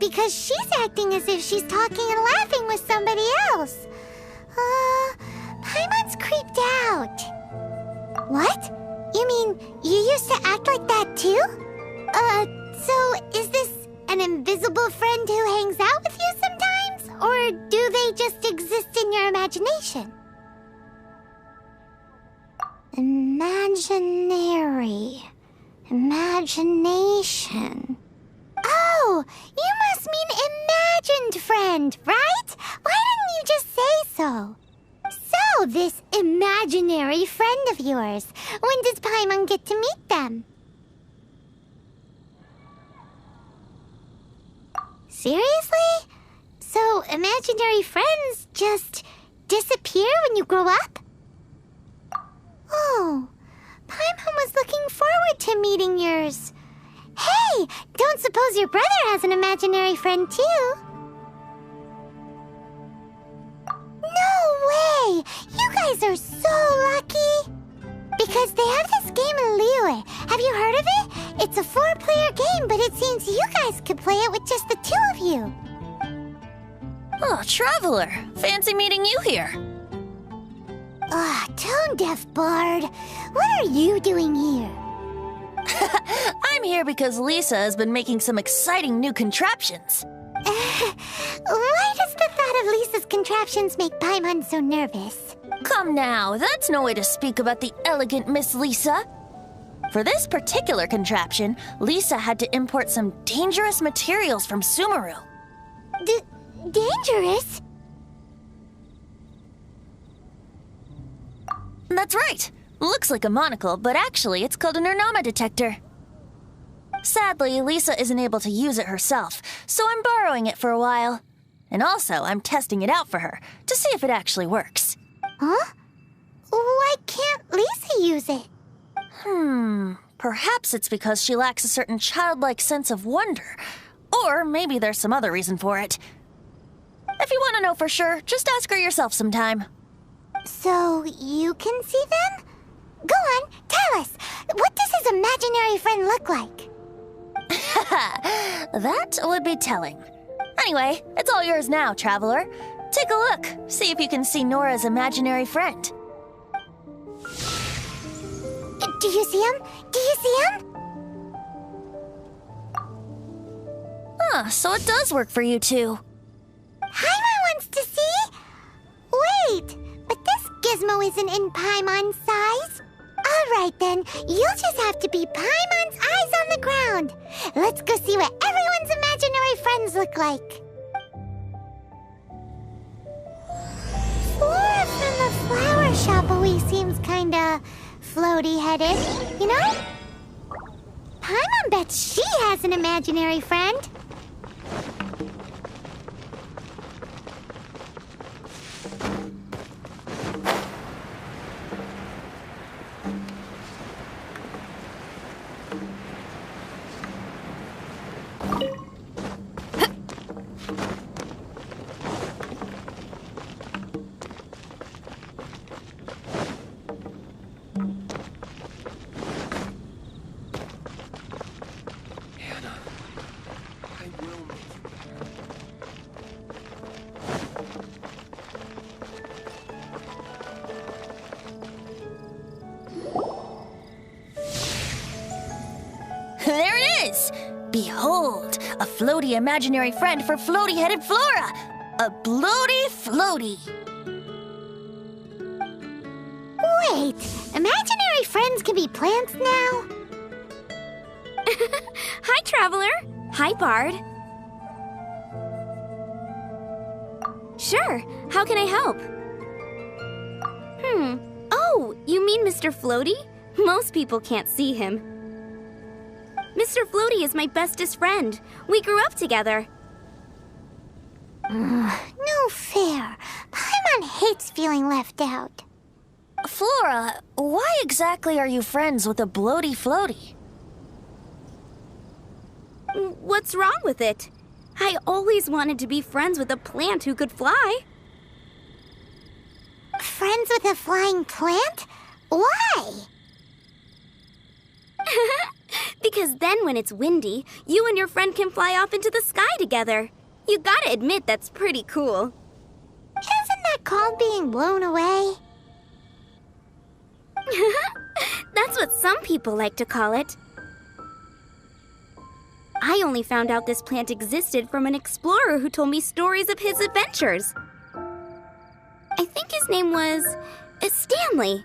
because she's acting as if she's talking and laughing with somebody else. Paimon's creeped out. What? You mean you used to act like that too? So is this an invisible friend who hangs out with you sometimes? Or do they just exist in your imagination? Imagination. Oh, you must mean imagined friend, right? Why didn't you just say so? So, this imaginary friend of yours, when does Paimon get to meet them? Seriously? So, imaginary friends just disappear when you grow up? Oh, Paimon was looking forward to meeting yours. Hey, don't suppose your brother has an imaginary friend too? No way! You guys are so lucky! Because they have this game in Liyue. Have you heard of it? It's a 4-player game, but it seems you guys could play it with just the 2 of you. Oh, Traveler! Fancy meeting you here. Tone-deaf bard. What are you doing here? I'm here because Lisa has been making some exciting new contraptions. Why does the thought of Lisa's contraptions make Paimon so nervous? Come now, that's no way to speak about the elegant Miss Lisa. For this particular contraption, Lisa had to import some dangerous materials from Sumeru. Dangerous? That's right. Looks like a monocle, but actually it's called an Ernama detector. Sadly, Lisa isn't able to use it herself, so I'm borrowing it for a while. And also, I'm testing it out for her, to see if it actually works. Huh? Why can't Lisa use it? Perhaps it's because she lacks a certain childlike sense of wonder. Or maybe there's some other reason for it. If you want to know for sure, just ask her yourself sometime. So, you can see them? Go on, tell us. What does his imaginary friend look like? That would be telling. Anyway, it's all yours now, Traveler. Take a look. See if you can see Nora's imaginary friend. Do you see him? Do you see him? So it does work for you two. Paimon wants to see? Wait, but this gizmo isn't in Paimon's size. Alright then, you'll just have to be Paimon's eyes on the ground. Let's go see what everyone's imaginary friends look like. Flora from the flower shop always seems kinda floaty-headed, you know? Paimon bets she has an imaginary friend. There it is! Behold, a floaty imaginary friend for floaty-headed Flora! A bloaty floaty! Wait, imaginary friends can be plants now? Hi, Traveler. Hi, Bard. Sure, how can I help? Oh, you mean Mr. Floaty? Most people can't see him. Mr. Floaty is my bestest friend. We grew up together. No fair. Paimon hates feeling left out. Flora, why exactly are you friends with a bloaty floaty? What's wrong with it? I always wanted to be friends with a plant who could fly. Friends with a flying plant? Why? Because then when it's windy, you and your friend can fly off into the sky together. You gotta admit that's pretty cool. Isn't that called being blown away? That's what some people like to call it. I only found out this plant existed from an explorer who told me stories of his adventures. I think his name was Stanley.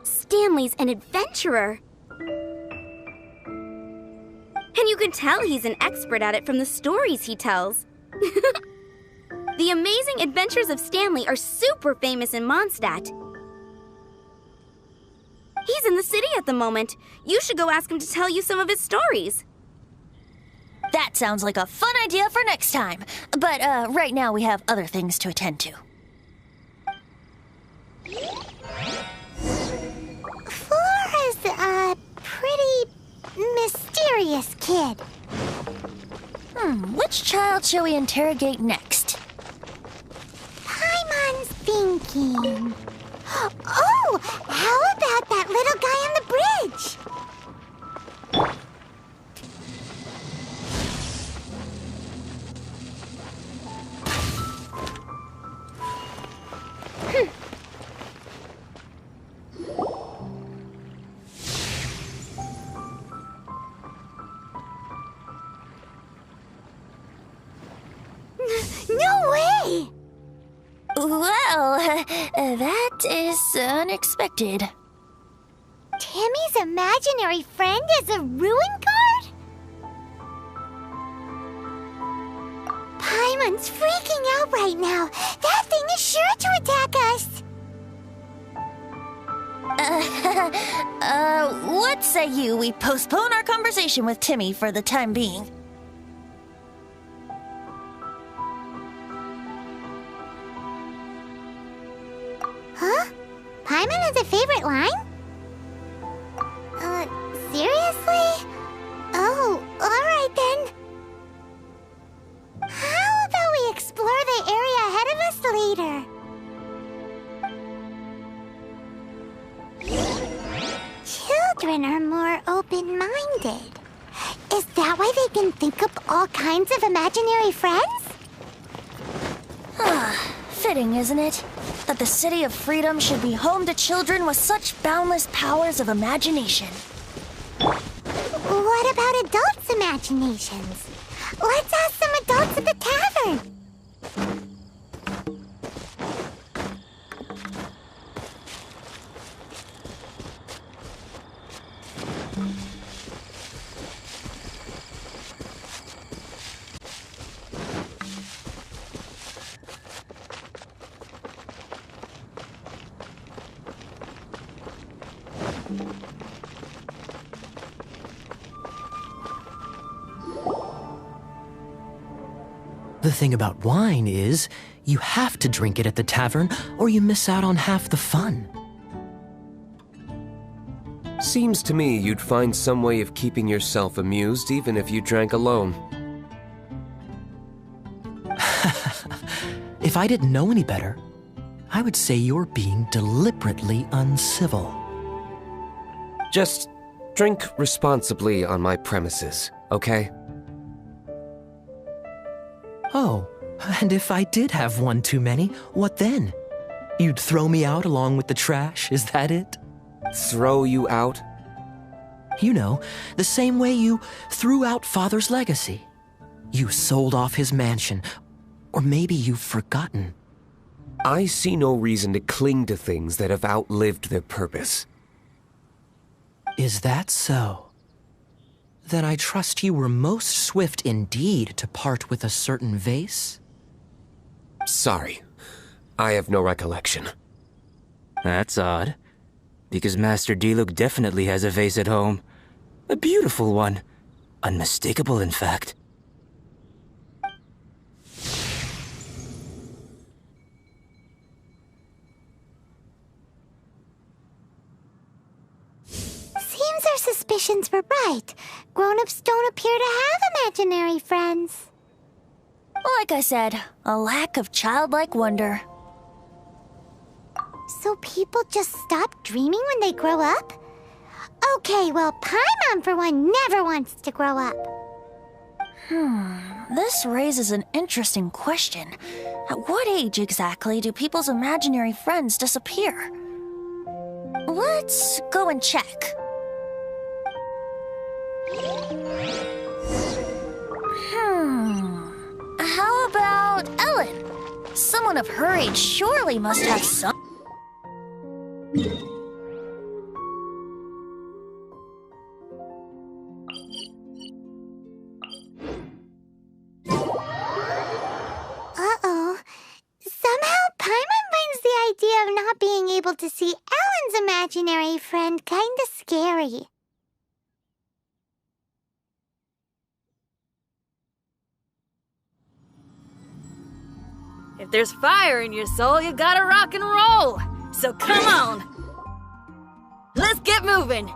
Stanley's an adventurer. And you can tell he's an expert at it from the stories he tells. The amazing adventures of Stanley are super famous in Mondstadt. He's in the city at the moment. You should go ask him to tell you some of his stories. That sounds like a fun idea for next time. But right now we have other things to attend to. Flora's a pretty mysterious kid. Which child shall we interrogate next? Paimon's thinking. Oh, how about that little guy on the bridge? No way! Well, that is unexpected. Timmy's imaginary friend is a ruin guard? Paimon's freaking out right now. That thing is sure to attack us. What say we postpone our conversation with Timmy for the time being? Huh? Paimon has a favorite line? Seriously? Oh, alright then. How about we explore the area ahead of us later? Children are more open-minded. Is that why they can think up all kinds of imaginary friends? Fitting, isn't it? That the City of Freedom should be home to children with such boundless powers of imagination. What about adults' imaginations? Let's ask some adults at the tavern. The thing about wine is, you have to drink it at the tavern or you miss out on half the fun. Seems to me you'd find some way of keeping yourself amused even if you drank alone. If I didn't know any better, I would say you're being deliberately uncivil. Just drink responsibly on my premises, okay? Oh, and if I did have one too many, what then? You'd throw me out along with the trash, is that it? Throw you out? You know, the same way you threw out Father's legacy. You sold off his mansion, or maybe you've forgotten. I see no reason to cling to things that have outlived their purpose. Is that so? Then I trust you were most swift indeed to part with a certain vase? Sorry, I have no recollection. That's odd, because Master Diluc definitely has a vase at home. A beautiful one. Unmistakable, in fact. Seems our suspicions were right. Grown-ups don't appear to have imaginary friends. Like I said, a lack of childlike wonder. So people just stop dreaming when they grow up? Okay, well, Paimon, for one, never wants to grow up. This raises an interesting question. At what age exactly do people's imaginary friends disappear? Let's go and check. How about Ellen? Someone of her age surely must have some... Uh-oh. Somehow, Paimon finds the idea of not being able to see Ellen's imaginary friend kinda scary. If there's fire in your soul, you gotta rock and roll. So come on. Let's get moving.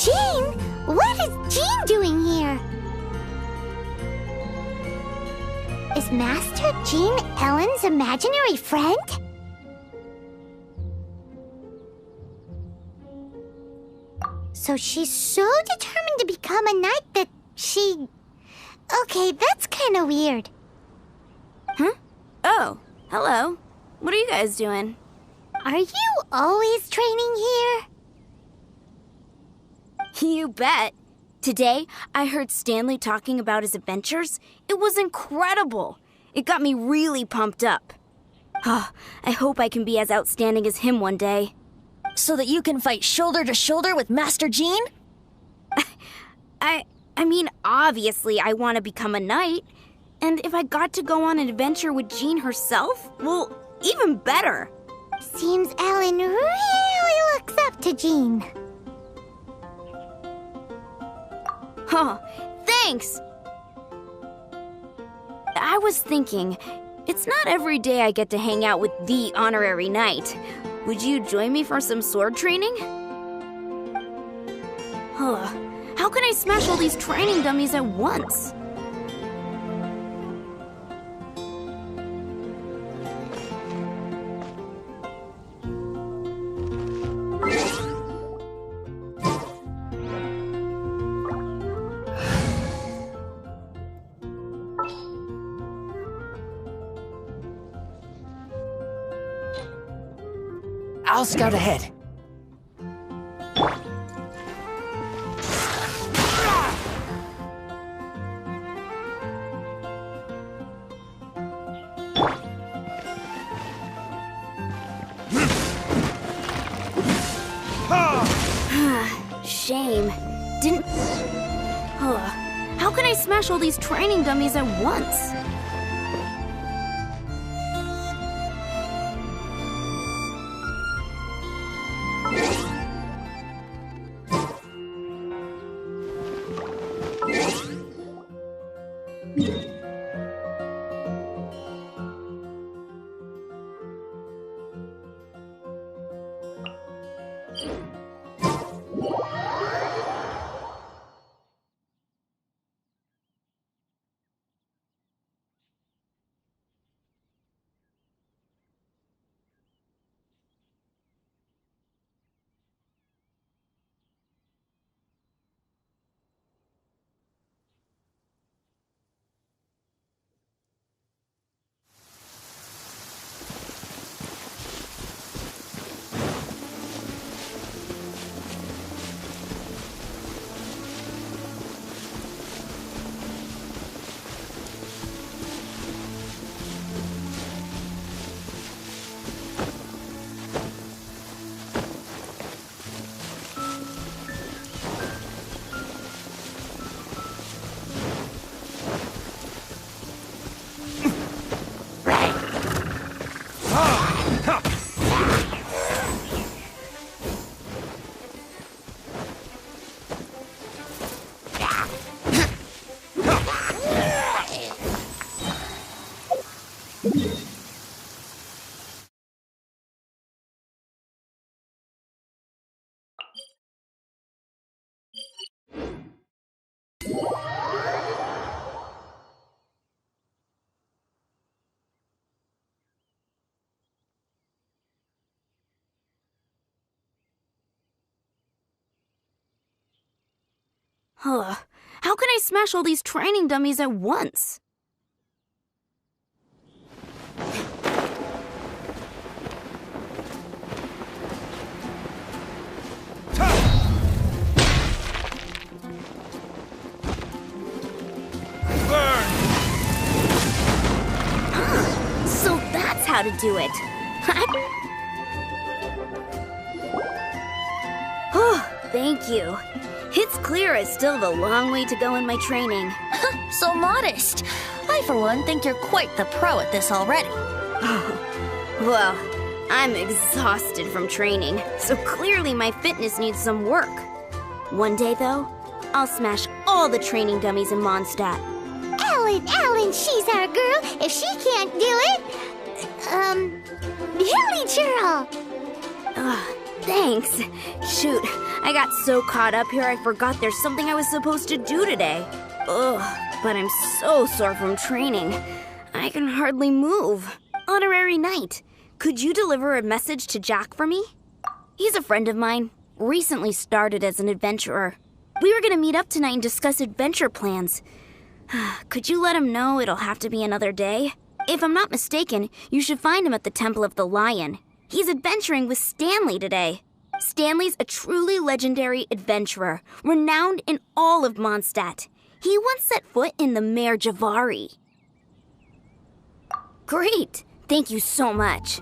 Jean? What is Jean doing here? Is Master Jean Ellen's imaginary friend? So she's so determined to become a knight that she... Okay, that's kinda weird. Huh? Oh, hello. What are you guys doing? Are you always training here? You bet. Today, I heard Stanley talking about his adventures. It was incredible. It got me really pumped up. I hope I can be as outstanding as him one day. So that you can fight shoulder to shoulder with Master Jean? I mean, obviously I want to become a knight. And if I got to go on an adventure with Jean herself, well, even better. Seems Ellen really looks up to Jean. Huh, thanks! I was thinking, it's not every day I get to hang out with the honorary knight. Would you join me for some sword training? How can I smash all these training dummies at once? I'll scout ahead. Shame. Didn't... How can I smash all these training dummies at once? Ugh, how can I smash all these training dummies at once? So that's how to do it. Oh, thank you. It's clear I still have a long way to go in my training. So modest. I, for one, think you're quite the pro at this already. Well, I'm exhausted from training, so clearly my fitness needs some work. One day, though, I'll smash all the training dummies in Mondstadt. Ellen, she's our girl. If she can't do it, Hilly Churl. Thanks. Shoot, I got so caught up here I forgot there's something I was supposed to do today. Ugh, but I'm so sore from training. I can hardly move. Honorary Knight, could you deliver a message to Jack for me? He's a friend of mine, recently started as an adventurer. We were gonna meet up tonight and discuss adventure plans. Could you let him know it'll have to be another day? If I'm not mistaken, you should find him at the Temple of the Lion. He's adventuring with Stanley today. Stanley's a truly legendary adventurer, renowned in all of Mondstadt. He once set foot in the Mare Javari. Great! Thank you so much.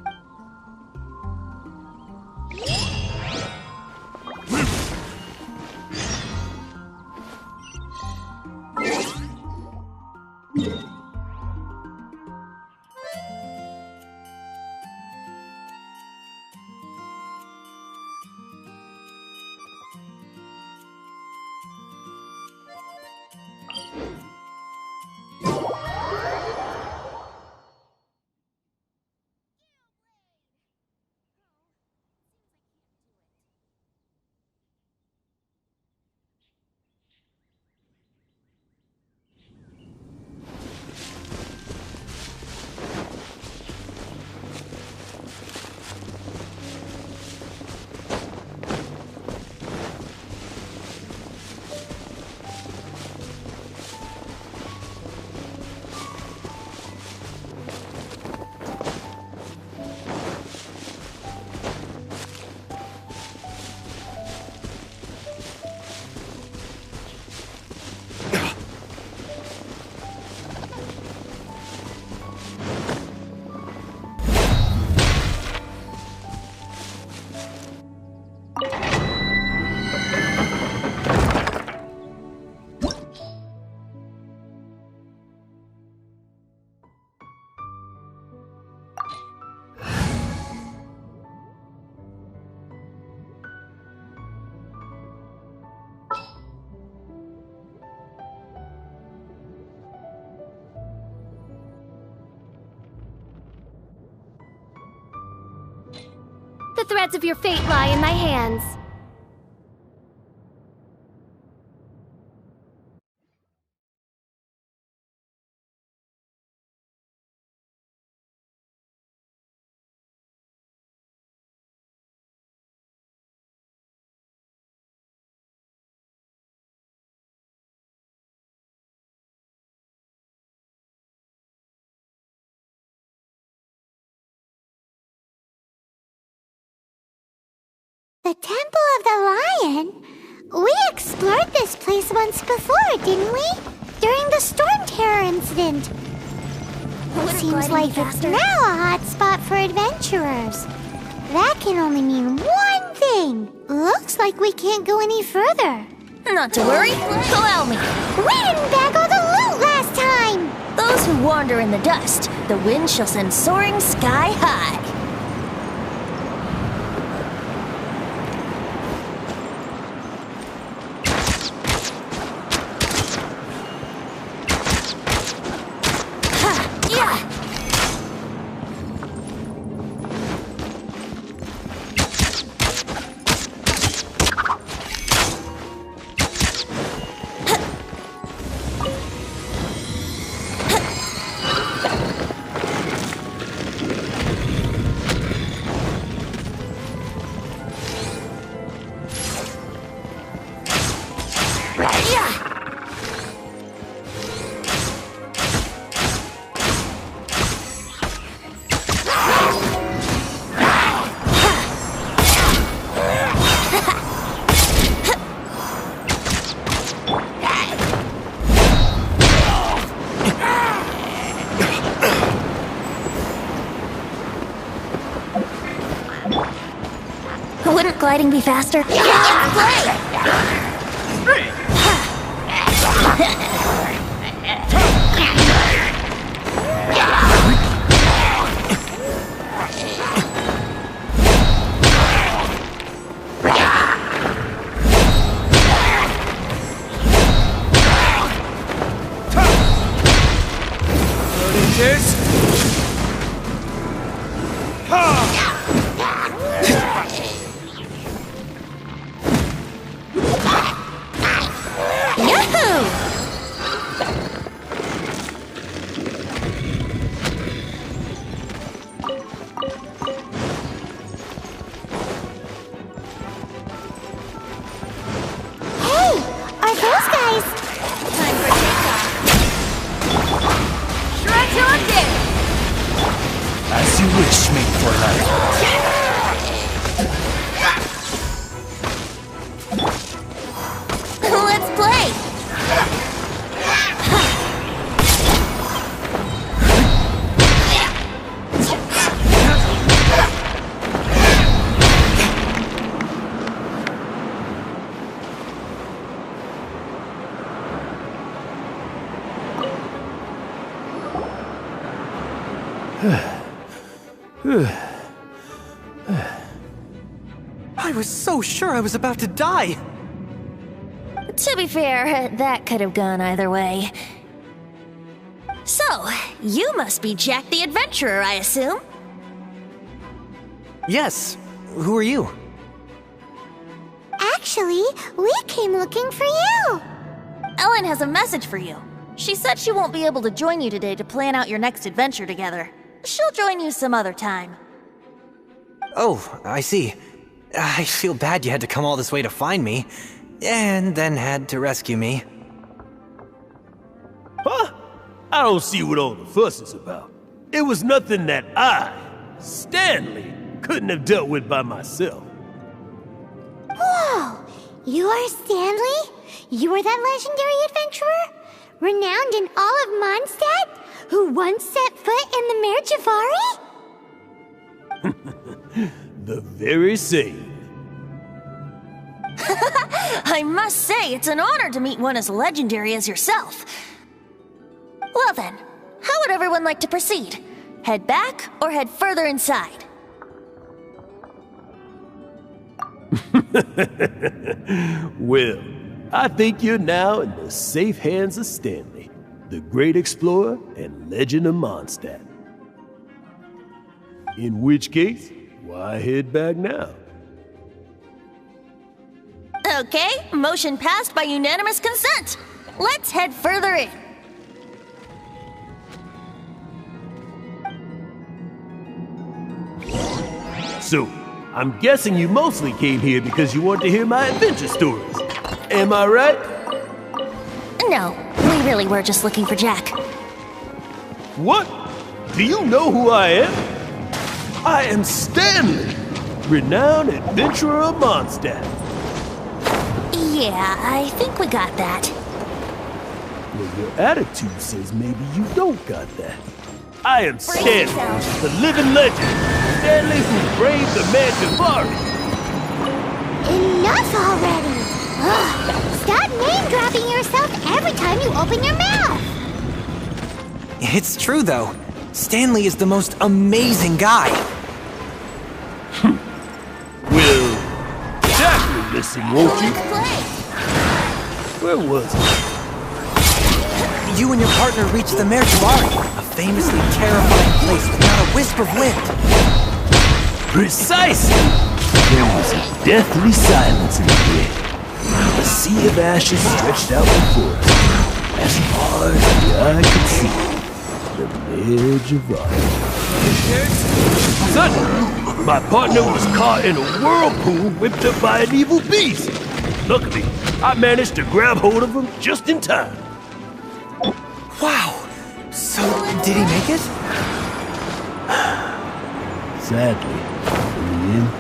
The threads of your fate lie in my hands. The Temple of the Lion? We explored this place once before, didn't we? During the Storm Terror incident. Seems like it's now a hot spot for adventurers. That can only mean one thing. Looks like we can't go any further. Not to worry. Allow me. We didn't bag all the loot last time! Those who wander in the dust, the wind shall send soaring sky high. rock gliding be faster? Let's play! As you wish, mate for life. Let's play! I was so sure I was about to die. To be fair, that could have gone either way. So, you must be Jack the Adventurer, I assume? Yes. Who are you? Actually, we came looking for you. Ellen has a message for you. She said she won't be able to join you today to plan out your next adventure together. She'll join you some other time. Oh, I see. I feel bad you had to come all this way to find me, and then had to rescue me. Huh? I don't see what all the fuss is about. It was nothing that I, Stanley, couldn't have dealt with by myself. Whoa! You are Stanley? You are that legendary adventurer? Renowned in all of Mondstadt? Who once set foot in the Mare Javari? The very same. I must say, it's an honor to meet one as legendary as yourself. Well then, how would everyone like to proceed? Head back or head further inside? Well, I think you're now in the safe hands of Stanley, the great explorer and legend of Mondstadt. In which case, why head back now? Okay, motion passed by unanimous consent. Let's head further in. So, I'm guessing you mostly came here because you want to hear my adventure stories. Am I right? No, we really were just looking for Jack. What? Do you know who I am? I am Stanley, renowned adventurer of Mondstadt. Yeah, I think we got that. Well, your attitude says maybe you don't got that. I am Stanley, the living legend. Stanley who braved the Mare Javari. Enough already! Ugh, stop name-dropping yourself every time you open your mouth! It's true, though. Stanley is the most amazing guy. Well, Jack will listen, won't you? Let's play. Where was I? You and your partner reached the Mare Javari, a famously terrifying place with not a wisp of wind. Precisely! There was a deathly silence in the air. A sea of ashes stretched out before us, as far as the eye could see. The Mare Javari. Suddenly, my partner was caught in a whirlpool whipped up by an evil beast. Luckily, I managed to grab hold of him just in time. Wow! So, did he make it? Sadly, in the end,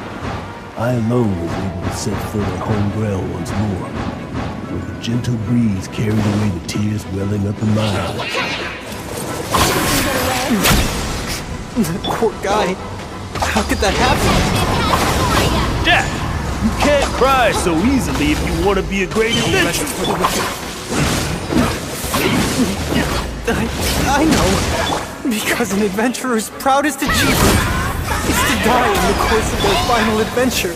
I alone was able to set foot on home ground once more, where the gentle breeze carried away the tears welling up in my eyes. Poor guy. How could that happen? Jack, You can't cry so easily if you want to be a great adventurer. I know. Because an adventurer's proudest achievement is to die in the course of their final adventure.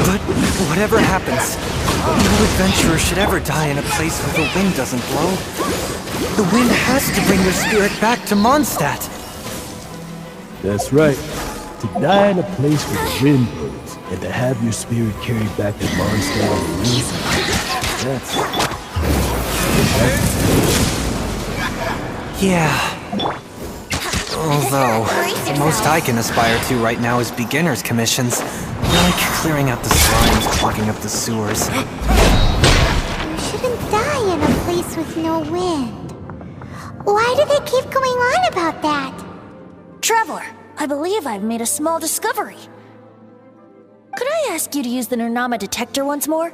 But whatever happens, no adventurer should ever die in a place where the wind doesn't blow. The wind has to bring your spirit back to Mondstadt. That's right. To die in a place where the wind blows, and to have your spirit carried back to Mondstadt. That's... Yeah. Although, the most I can aspire to right now is beginner's commissions. Like clearing out the slimes, clogging up the sewers. You shouldn't die in a place with no wind. Why do they keep going on about that? Traveler, I believe I've made a small discovery. Could I ask you to use the Nernama detector once more?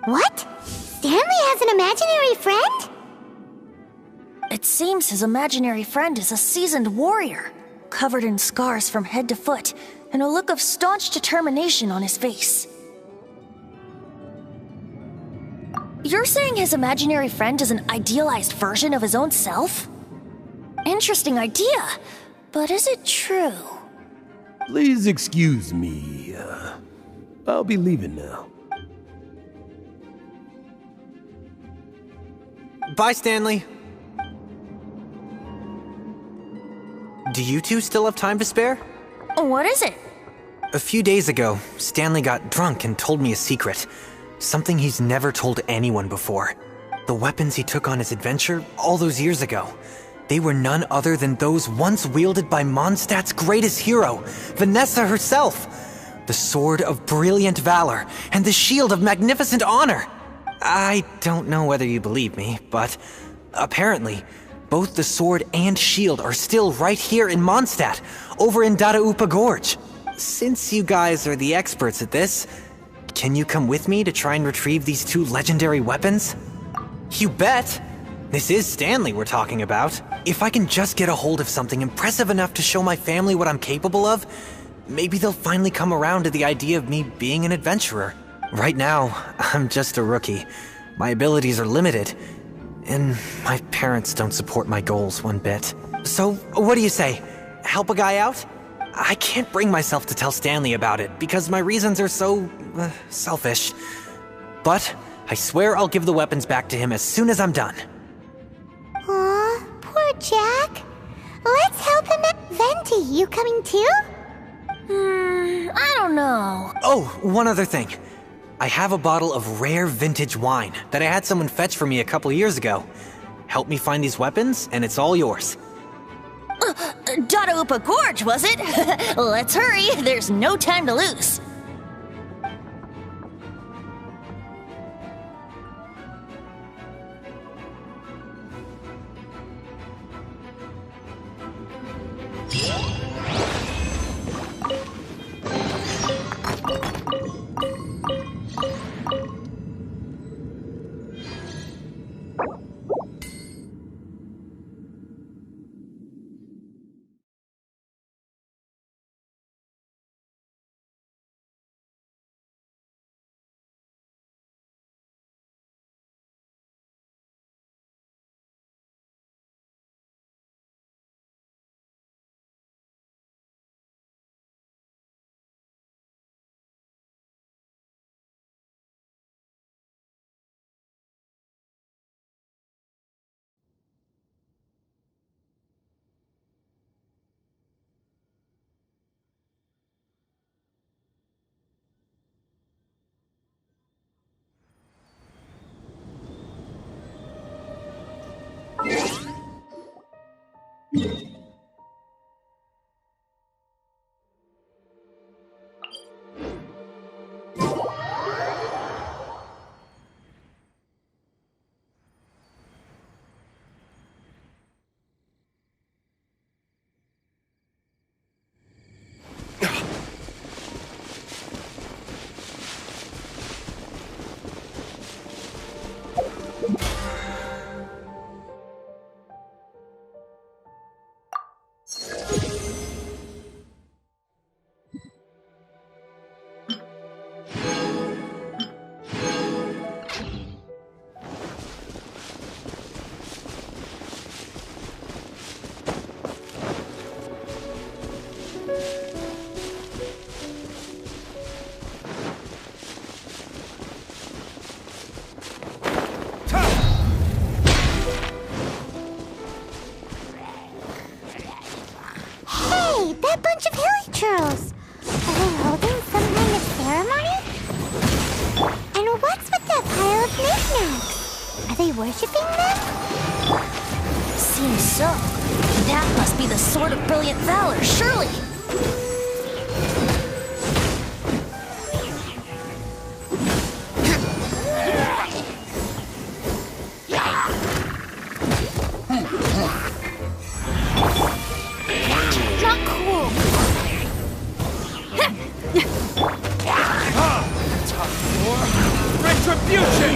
What? Stanley has an imaginary friend? It seems his imaginary friend is a seasoned warrior, covered in scars from head to foot, and a look of staunch determination on his face. You're saying his imaginary friend is an idealized version of his own self? Interesting idea, but is it true? Please excuse me. I'll be leaving now. Bye, Stanley. Do you two still have time to spare? What is it? A few days ago, Stanley got drunk and told me a secret. Something he's never told anyone before. The weapons he took on his adventure all those years ago. They were none other than those once wielded by Mondstadt's greatest hero, Vanessa herself. The sword of brilliant valor and the shield of magnificent honor. I don't know whether you believe me, but apparently, both the sword and shield are still right here in Mondstadt, over in Dadaupa Gorge. Since you guys are the experts at this, can you come with me to try and retrieve these two legendary weapons? You bet! This is Stanley we're talking about. If I can just get a hold of something impressive enough to show my family what I'm capable of, maybe they'll finally come around to the idea of me being an adventurer. Right now, I'm just a rookie. My abilities are limited, and my parents don't support my goals one bit. So, what do you say? Help a guy out? I can't bring myself to tell Stanley about it, because my reasons are so... selfish. But, I swear I'll give the weapons back to him as soon as I'm done. Aw, poor Jack. Let's help him out. Venti, you coming too? I don't know. Oh, one other thing. I have a bottle of rare vintage wine that I had someone fetch for me a couple years ago. Help me find these weapons, and it's all yours. Dadaupa Gorge, was it? Let's hurry, there's no time to lose. That bunch of hilly churls. Are they holding some kind of ceremony? And what's with that pile of knickknacks? Are they worshipping them? Seems so. That must be the Sword of Brilliant Valor, surely. Not cool. Retribution!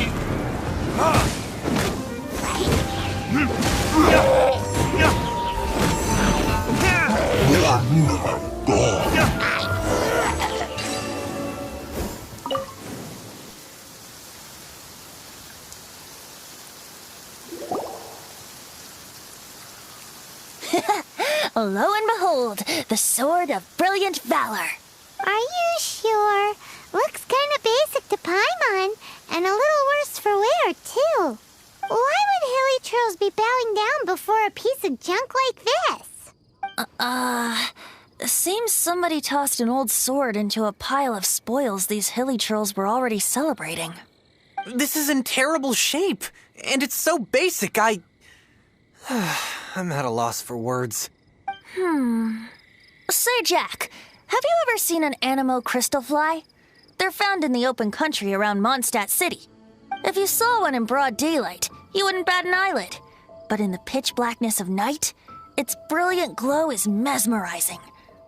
Lo and behold, the Sword of Brilliant Valor. Are you sure? Looks kind of basic to Paimon, and a little worse for wear, too. Why would hilly churls be bowing down before a piece of junk like this? Seems somebody tossed an old sword into a pile of spoils these hilly churls were already celebrating. This is in terrible shape, and it's so basic, I'm at a loss for words. Say, Jack, have you ever seen an Animo crystal fly? They're found in the open country around Mondstadt City. If you saw one in broad daylight, you wouldn't bat an eyelid. But in the pitch blackness of night, its brilliant glow is mesmerizing.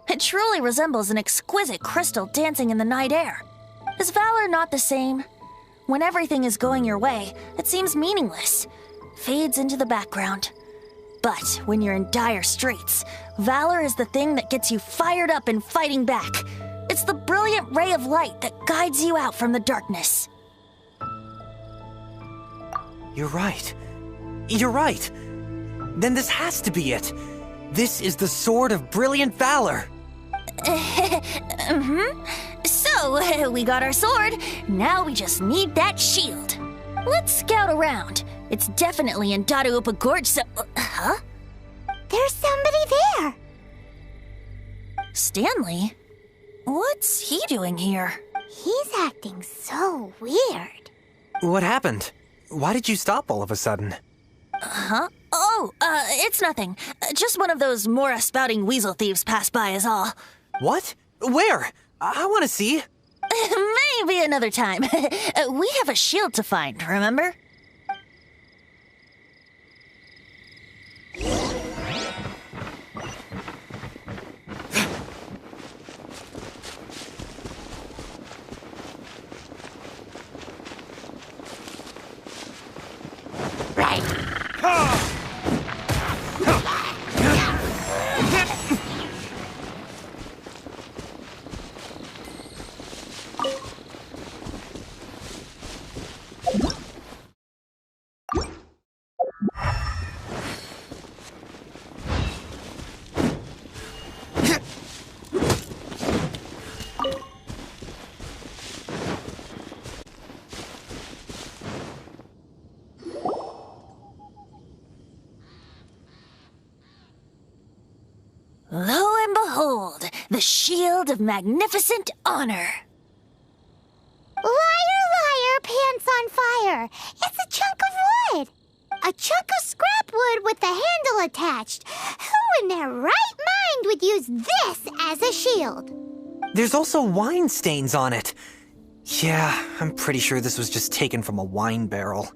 It truly resembles an exquisite crystal dancing in the night air. Is valor not the same? When everything is going your way, it seems meaningless, fades into the background. But when you're in dire straits, valor is the thing that gets you fired up and fighting back. It's the brilliant ray of light that guides you out from the darkness. You're right. You're right. Then this has to be it. This is the Sword of Brilliant Valor. So, we got our sword. Now we just need that shield. Let's scout around. It's definitely in Dadaupa Gorge, so... Huh? There's somebody there. Stanley? What's he doing here? He's acting so weird. What happened? Why did you stop all of a sudden? Huh? Oh, it's nothing. Just one of those Mora-spouting weasel thieves passed by is all. What? Where? I want to see. Maybe another time. We have a shield to find, remember? Lo and behold, the shield of magnificent honor. Liar, liar, pants on fire. It's a chunk of wood. A chunk of scrap wood with the handle attached. Who in their right mind would use this as a shield? There's also wine stains on it. Yeah, I'm pretty sure this was just taken from a wine barrel.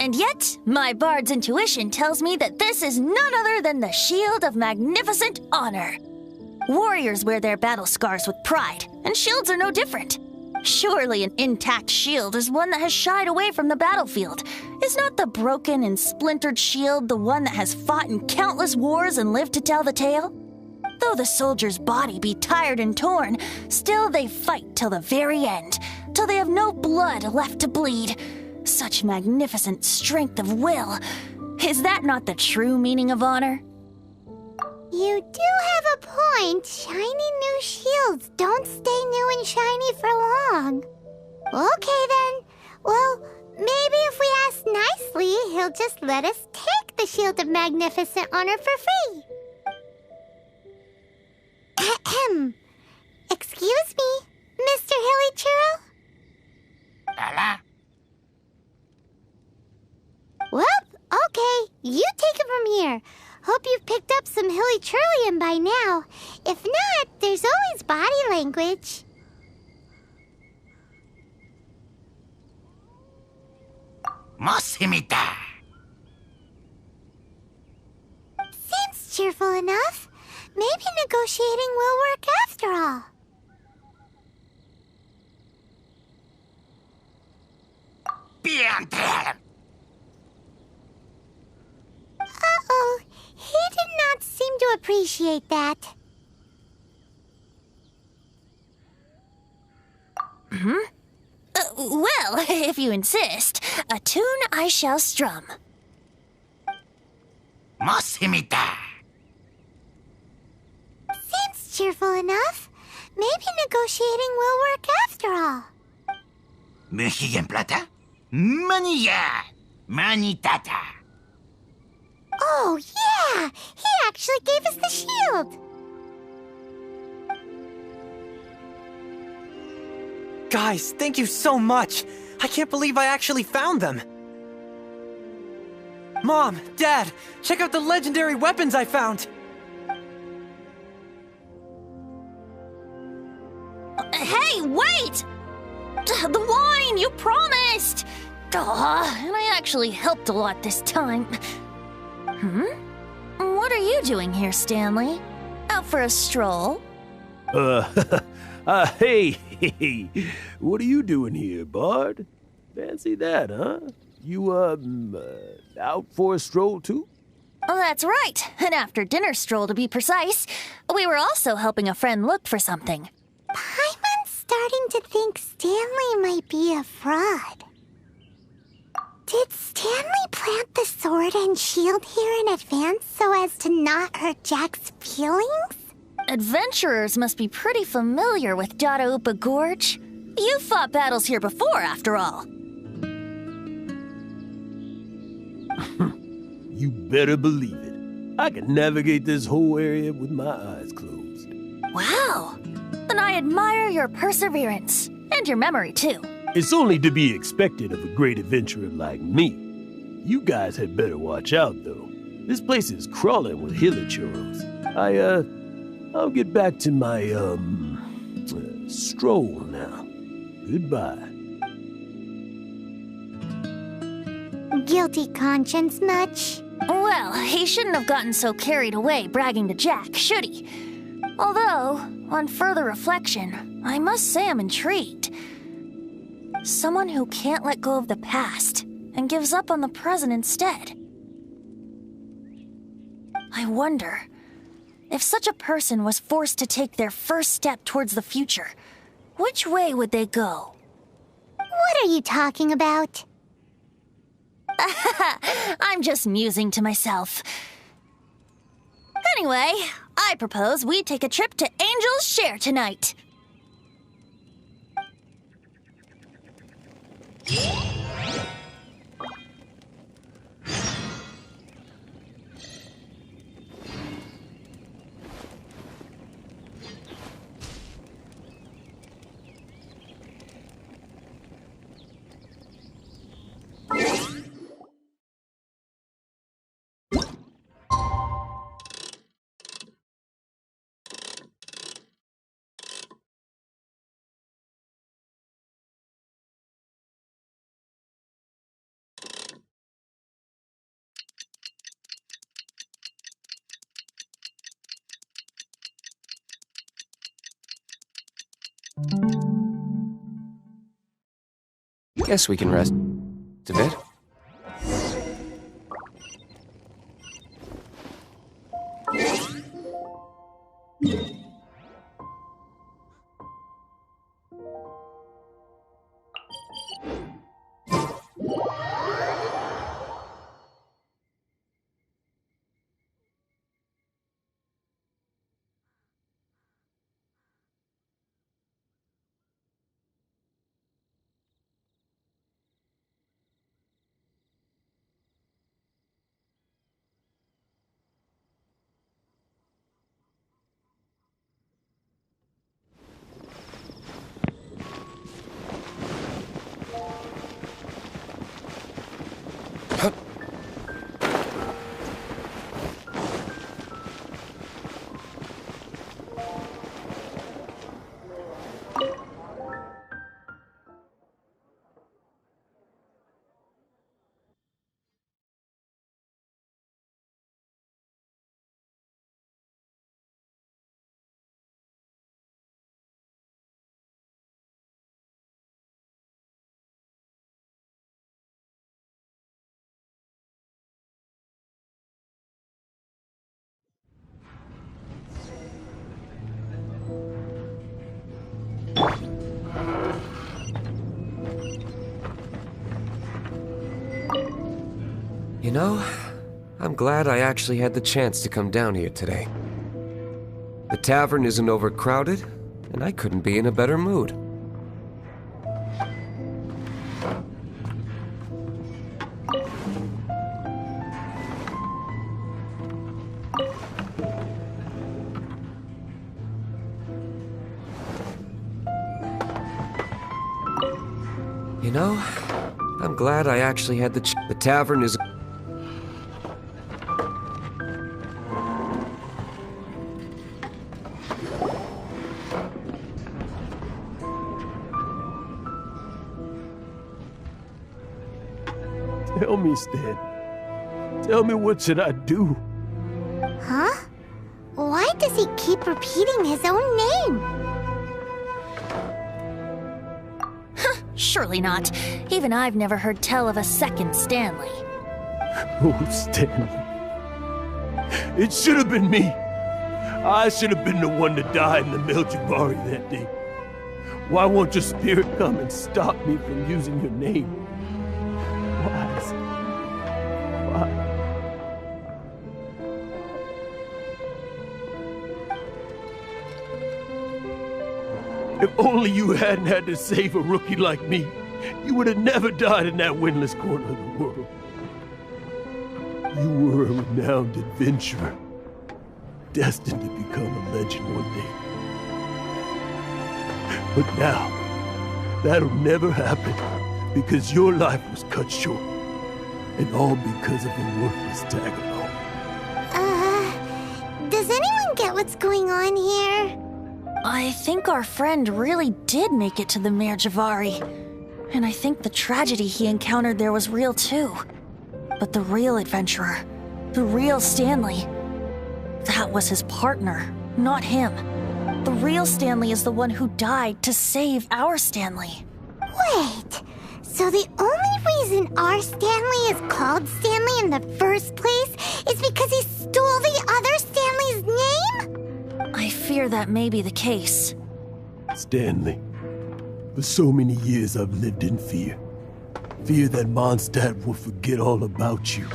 And yet, my bard's intuition tells me that this is none other than the shield of magnificent honor. Warriors wear their battle scars with pride, and shields are no different. Surely an intact shield is one that has shied away from the battlefield. Is not the broken and splintered shield the one that has fought in countless wars and lived to tell the tale? Though the soldier's body be tired and torn, still they fight till the very end, till they have no blood left to bleed. Such magnificent strength of will. Is that not the true meaning of honor? You do have a point. Shiny new shields don't stay new and shiny for long. Okay then. Well, maybe if we ask nicely, he'll just let us take the Shield of Magnificent Honor for free. Ahem. Excuse me, Mr. Hilly Churro? Well, okay. You take it from here. Hope you've picked up some Hilly Churlium by now. If not, there's always body language. Mosimita. Seems cheerful enough. Maybe negotiating will work after all. Uh-oh. He did not seem to appreciate that. Well, if you insist, a tune I shall strum. Mosimita. Seems cheerful enough. Maybe negotiating will work after all. Mexican plata? Manilla. Manitata. Oh, yeah! He actually gave us the shield! Guys, thank you so much! I can't believe I actually found them! Mom, Dad, check out the legendary weapons I found! Hey, wait! The wine, you promised! Aw, and I actually helped a lot this time. What are you doing here, Stanley? Out for a stroll? Hey, what are you doing here, Bard? Fancy that, huh? You, out for a stroll too? Well, that's right. An after-dinner stroll, to be precise. We were also helping a friend look for something. Paimon's starting to think Stanley might be a fraud. Did Stanley plant the sword and shield here in advance so as to not hurt Jack's feelings? Adventurers must be pretty familiar with Dadaupa Gorge. You've fought battles here before, after all. You better believe it. I can navigate this whole area with my eyes closed. Wow. Then I admire your perseverance. And your memory, too. It's only to be expected of a great adventurer like me. You guys had better watch out, though. This place is crawling with hilichurros. I'll get back to my, stroll now. Goodbye. Guilty conscience much? Well, he shouldn't have gotten so carried away bragging to Jack, should he? Although, on further reflection, I must say I'm intrigued. Someone who can't let go of the past and gives up on the present instead. I wonder, if such a person was forced to take their first step towards the future, which way would they go? What are you talking about? I'm just musing to myself. Anyway, I propose we take a trip to Angel's Share tonight. Guess we can rest a bit. You know, I'm glad I actually had the chance to come down here today. The tavern isn't overcrowded, and I couldn't be in a better mood. You know, I'm glad I actually had the tavern is... Tell me, Stan. Tell me, what should I do? Huh? Why does he keep repeating his own name? Surely not. Even I've never heard tell of a second Stanley. Oh, Stanley. It should have been me. I should have been the one to die in the Melchivari that day. Why won't your spirit come and stop me from using your name? Why? If only you hadn't had to save a rookie like me, you would have never died in that windless corner of the world. You were a renowned adventurer, destined to become a legend one day. But now, that'll never happen, because your life was cut short, and all because of a worthless tag-along. Does anyone get what's going on here? I think our friend really did make it to the Merjavari. And I think the tragedy he encountered there was real too. But the real adventurer, the real Stanley, that was his partner, not him. The real Stanley is the one who died to save our Stanley. Wait, so the only reason our Stanley is called Stanley in the first place is because he stole the other Stanley's name? I fear that may be the case. Stanley, for so many years I've lived in fear. Fear that Mondstadt will forget all about you.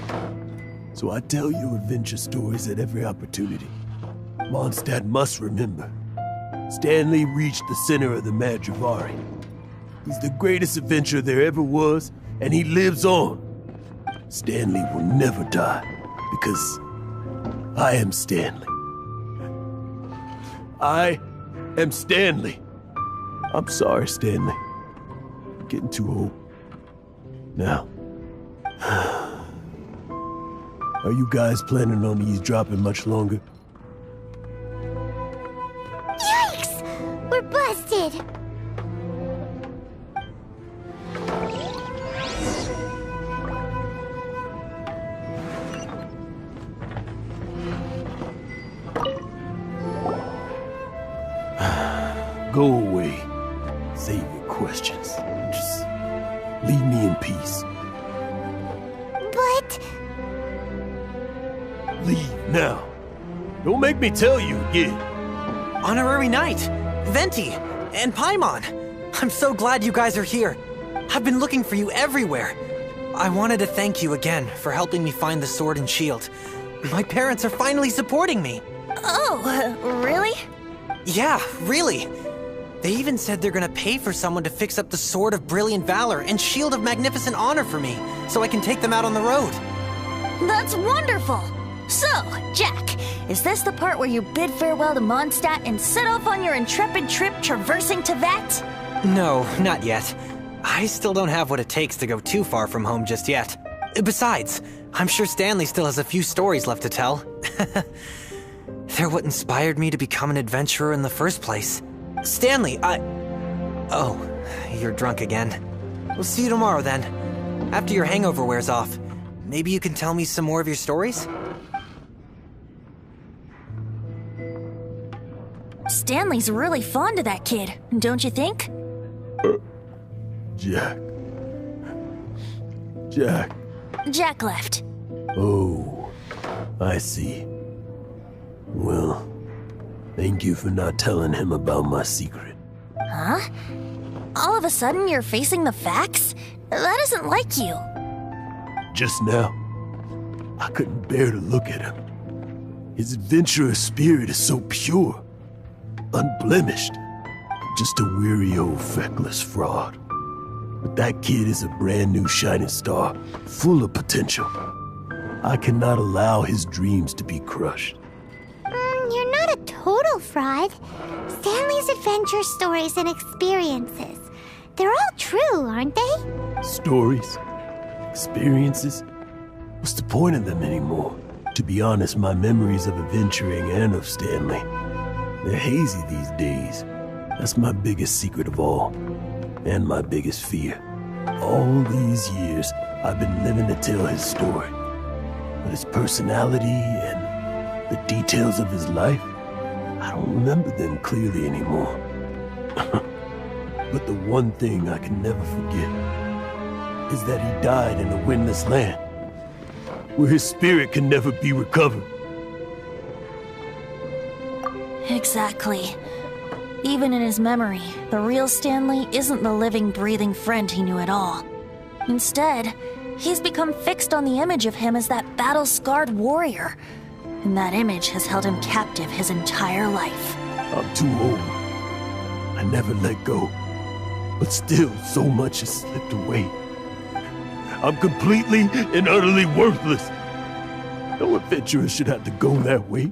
So I tell your adventure stories at every opportunity. Mondstadt must remember. Stanley reached the center of the Madrivari. He's the greatest adventurer there ever was, and he lives on. Stanley will never die, because I am Stanley. I am Stanley. I'm sorry, Stanley. I'm getting too old. Now, are you guys planning on eavesdropping much longer? Yikes! We're busted! Go away. Save your questions. Just leave me in peace. But... Leave now. Don't make me tell you again. Honorary Knight, Venti, and Paimon. I'm so glad you guys are here. I've been looking for you everywhere. I wanted to thank you again for helping me find the sword and shield. My parents are finally supporting me. Oh, really? Yeah, really. They even said they're gonna pay for someone to fix up the Sword of Brilliant Valor and Shield of Magnificent Honor for me, so I can take them out on the road. That's wonderful! So, Jack, is this the part where you bid farewell to Mondstadt and set off on your intrepid trip traversing Teyvat? No, not yet. I still don't have what it takes to go too far from home just yet. Besides, I'm sure Stanley still has a few stories left to tell. They're what inspired me to become an adventurer in the first place. Stanley, Oh, you're drunk again. We'll see you tomorrow then. After your hangover wears off. Maybe you can tell me some more of your stories? Stanley's really fond of that kid, don't you think? Jack. Jack left. Oh, I see. Well, thank you for not telling him about my secret. Huh? All of a sudden you're facing the facts? That isn't like you. Just now, I couldn't bear to look at him. His adventurous spirit is so pure, unblemished. Just a weary old feckless fraud. But that kid is a brand new shining star, full of potential. I cannot allow his dreams to be crushed. You're not a total fraud. Stanley's adventure stories and experiences, they're all true, aren't they? Stories? Experiences? What's the point of them anymore? To be honest, my memories of adventuring and of Stanley, they're hazy these days. That's my biggest secret of all, and my biggest fear. All these years, I've been living to tell his story. But his personality and the details of his life, I don't remember them clearly anymore. But the one thing I can never forget is that he died in a windless land, where his spirit can never be recovered. Exactly. Even in his memory, the real Stanley isn't the living, breathing friend he knew at all. Instead, he's become fixed on the image of him as that battle-scarred warrior. And that image has held him captive his entire life. I'm too old. I never let go. But still, so much has slipped away. I'm completely and utterly worthless. No adventurer should have to go that way.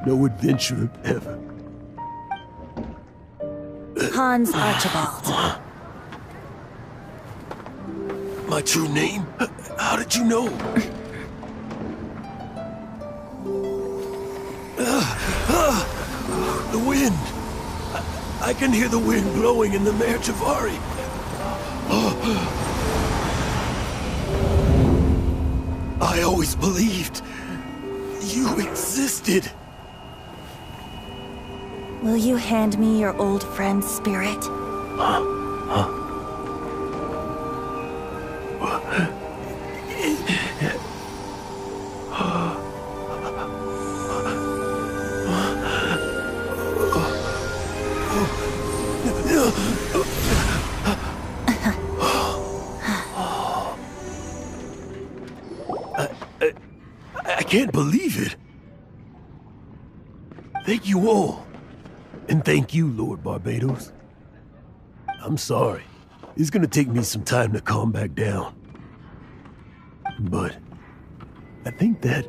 No adventurer ever. Hans Archibald. My true name? How did you know? The wind. I can hear the wind blowing in the Mare Javari. I always believed you existed. Will you hand me your old friend's spirit? I can't believe it. Thank you all. And thank you, Lord Barbados. I'm sorry. It's gonna take me some time to calm back down. But I think that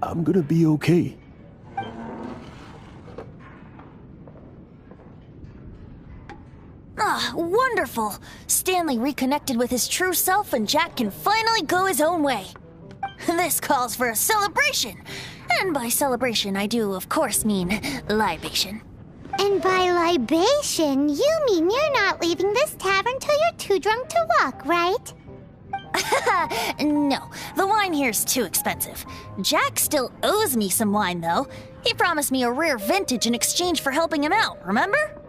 I'm gonna be okay. Ah, wonderful! Stanley reconnected with his true self and Jack can finally go his own way. This calls for a celebration. And by celebration, I do, of course, mean libation. And by libation, you mean you're not leaving this tavern till you're too drunk to walk, right? No, the wine here's too expensive. Jack still owes me some wine, though. He promised me a rare vintage in exchange for helping him out, remember?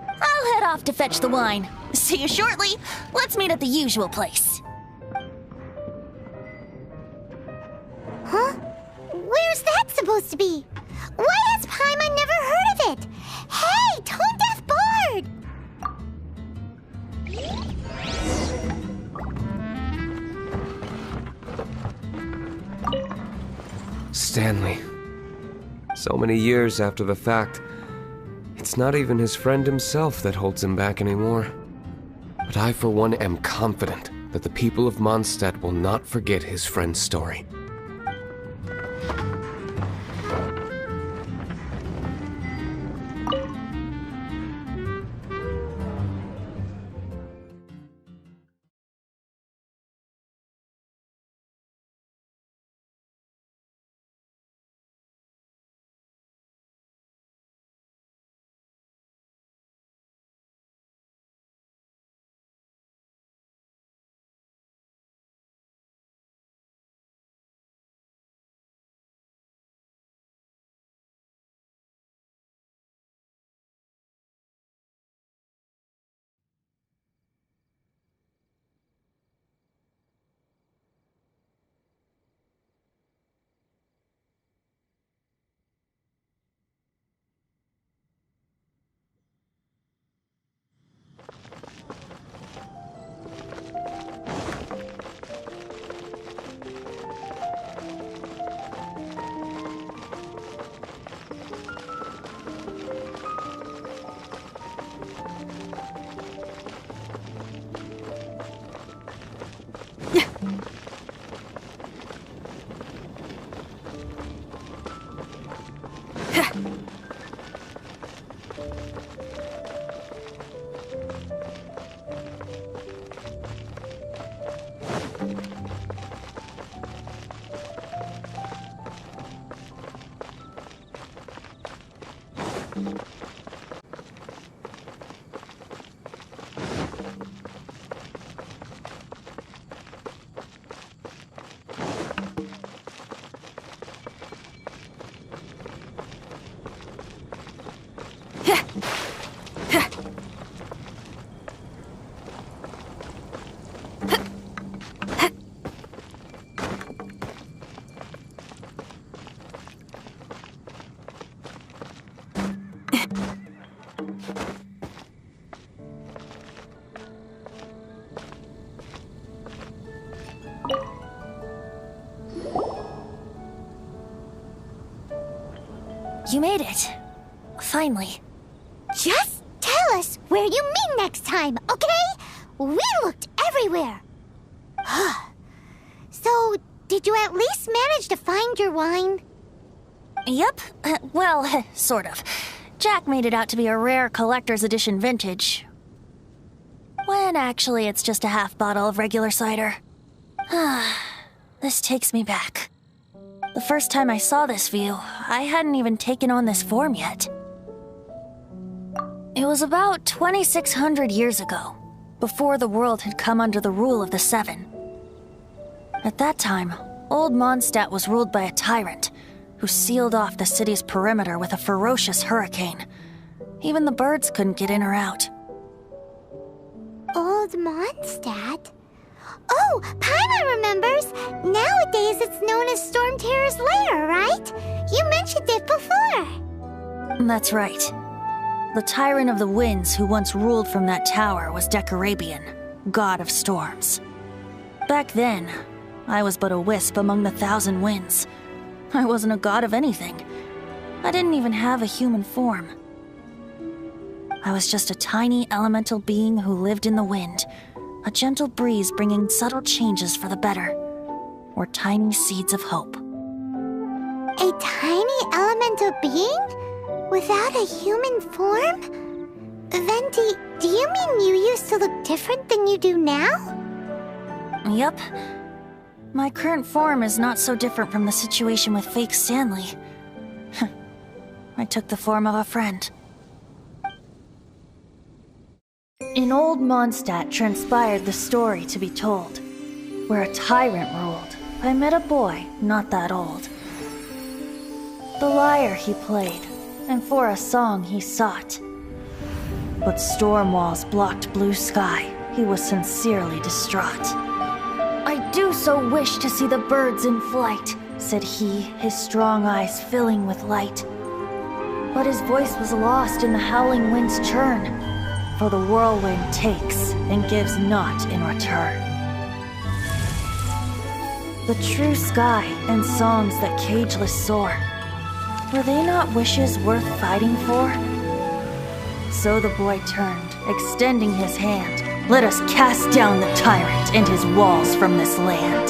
I'll head off to fetch the wine. See you shortly. Let's meet at the usual place. Huh? Where's that supposed to be? Why has Paimon never heard of it? Hey, Tone Deaf Bard! Stanley. So many years after the fact, it's not even his friend himself that holds him back anymore. But I, for one, am confident that the people of Mondstadt will not forget his friend's story. You made it. Finally. Just tell us where you meet next time, okay? We looked everywhere. So, did you at least manage to find your wine? Yep. Well, sort of. Jack made it out to be a rare collector's edition vintage. When actually it's just a half bottle of regular cider. This takes me back. The first time I saw this view, I hadn't even taken on this form yet. It was about 2,600 years ago, before the world had come under the rule of the Seven. At that time, Old Mondstadt was ruled by a tyrant who sealed off the city's perimeter with a ferocious hurricane. Even the birds couldn't get in or out. Old Mondstadt? Oh, Paimon remembers! Nowadays it's known as Storm Terror's lair, right? You mentioned it before. That's right. The Tyrant of the Winds who once ruled from that tower was Decarabian, god of storms. Back then, I was but a wisp among the thousand winds. I wasn't a god of anything. I didn't even have a human form. I was just a tiny elemental being who lived in the wind, a gentle breeze bringing subtle changes for the better, or tiny seeds of hope. A tiny elemental being? Without a human form? Venti, do you mean you used to look different than you do now? Yep. My current form is not so different from the situation with fake Stanley. I took the form of a friend. In Old Mondstadt transpired the story to be told. Where a tyrant ruled, I met a boy not that old. The lyre he played, and for a song he sought. But storm walls blocked blue sky, he was sincerely distraught. I do so wish to see the birds in flight, said he, his strong eyes filling with light. But his voice was lost in the howling wind's churn, for the whirlwind takes and gives not in return. The true sky and songs that cageless soar, were they not wishes worth fighting for? So the boy turned, extending his hand. Let us cast down the tyrant and his walls from this land.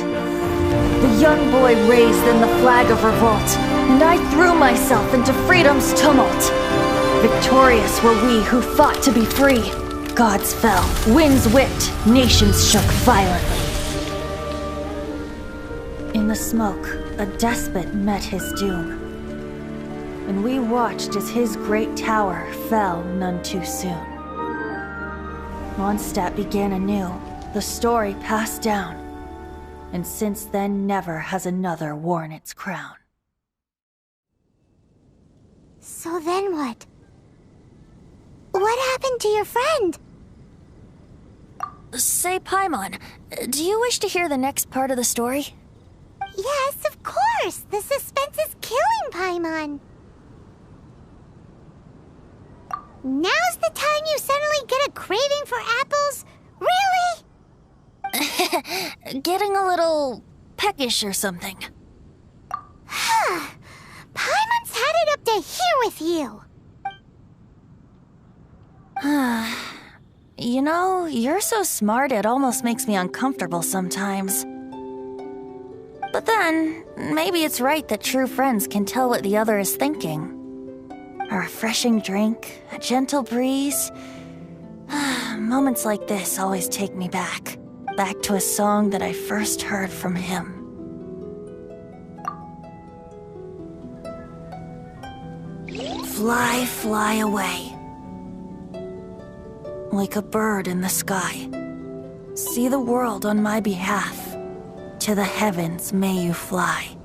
The young boy raised then the flag of revolt, and I threw myself into freedom's tumult. Victorious were we who fought to be free. Gods fell, winds whipped, nations shook violently. In the smoke, a despot met his doom, and we watched as his great tower fell none too soon. Mondstadt began anew, the story passed down, and since then never has another worn its crown. So then what? What happened to your friend? Say, Paimon, do you wish to hear the next part of the story? Yes, of course! The suspense is killing, Paimon! Now's the time you suddenly get a craving for apples? Really? Getting a little peckish or something. Paimon's had it up to here with you! You know, you're so smart it almost makes me uncomfortable sometimes. But then, maybe it's right that true friends can tell what the other is thinking. A refreshing drink, a gentle breeze. Moments like this always take me back to a song that I first heard from him. Fly, fly away. Like a bird in the sky. See the world on my behalf. To the heavens may you fly.